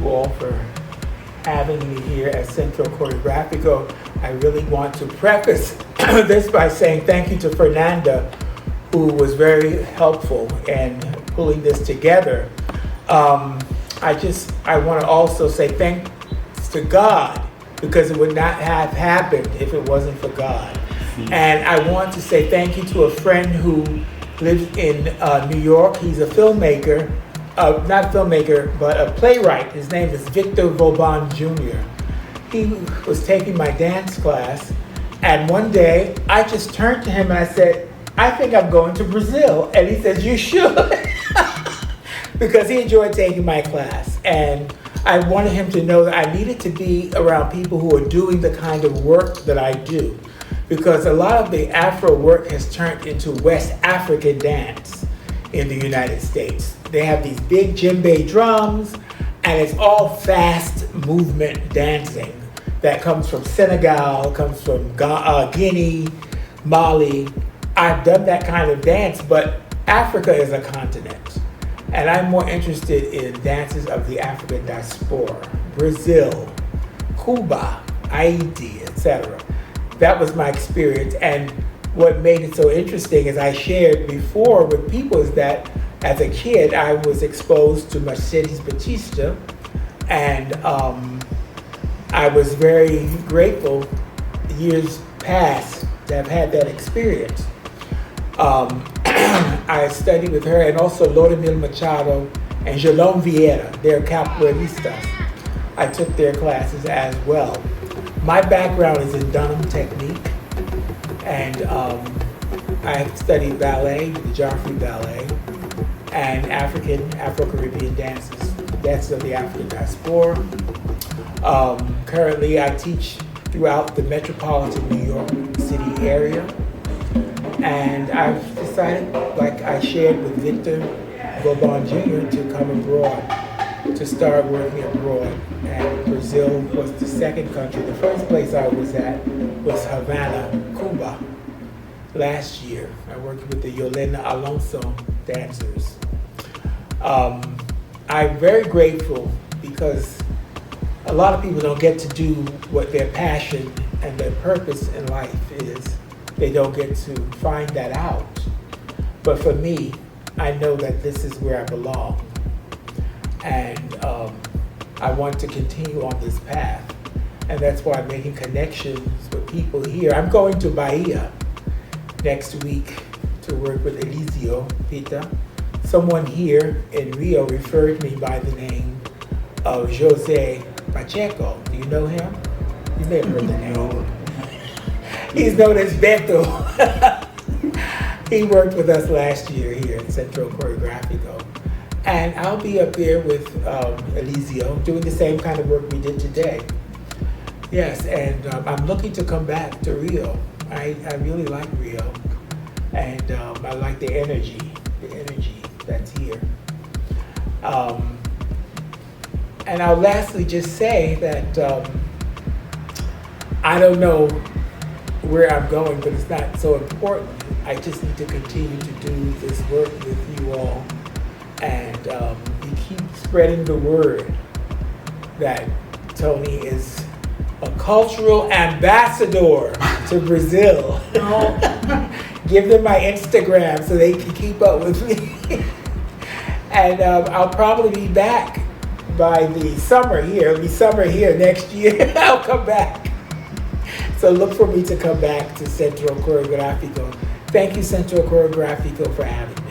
all for having me here at Centro Choreografico. I really want to preface this by saying thank you to Fernanda, who was very helpful in pulling this together. I want to also say thanks to God, because it would not have happened if it wasn't for God. And I want to say thank you to a friend who lives in New York. He's a filmmaker, not a filmmaker, but a playwright. His name is Victor Vauban Jr. He was taking my dance class, and one day I just turned to him and I said, I think I'm going to Brazil. And he says, you should, because he enjoyed taking my class. And I wanted him to know that I needed to be around people who are doing the kind of work that I do, because a lot of the Afro work has turned into West African dance in the United States. They have these big djembe drums, and it's all fast movement dancing that comes from Senegal, comes from Guinea, Mali. I've done that kind of dance, but Africa is a continent. And I'm more interested in dances of the African Diaspora, Brazil, Cuba, Haiti, etc. That was my experience. And what made it so interesting, as I shared before with people, is that as a kid, I was exposed to Mercedes Batista, and I was very grateful years past to have had that experience. I studied with her, and also Lourdes Machado and Jolón Vieira. They're capoeiristas. I took their classes as well. My background is in Dunham technique, and I studied ballet, the Joffrey Ballet, and Afro-Caribbean dances of the African Diaspora. Currently, I teach throughout the metropolitan New York City area. And I've decided, like I shared with Victor Vauban Jr., to come abroad, to start working abroad. And Brazil was the second country. The first place I was at was Havana, Cuba, last year. I worked with the Yolanda Alonso dancers. I'm very grateful, because a lot of people don't get to do what their passion and their purpose in life is. They don't get to find that out. But for me, I know that this is where I belong. And I want to continue on this path. And that's why I'm making connections with people here. I'm going to Bahia next week to work with Eliseo Pita. Someone here in Rio referred me by the name of Jose Pacheco. Do you know him? You may have heard the name. He's known as Beto. He worked with us last year here at Centro Choreografico. And I'll be up there with Eliseo doing the same kind of work we did today. Yes, and I'm looking to come back to Rio. I really like Rio. And I like the energy that's here. And I'll lastly just say that I don't know where I'm going, but it's not so important. I just need to continue to do this work with you all, and you keep spreading the word that Tony is a cultural ambassador to Brazil. Give them my Instagram so they can keep up with me. And I'll probably be back by the summer here. It'll be summer here next year. I'll come back. So look for me to come back to Centro Choreografico. Thank you, Centro Choreografico, for having me.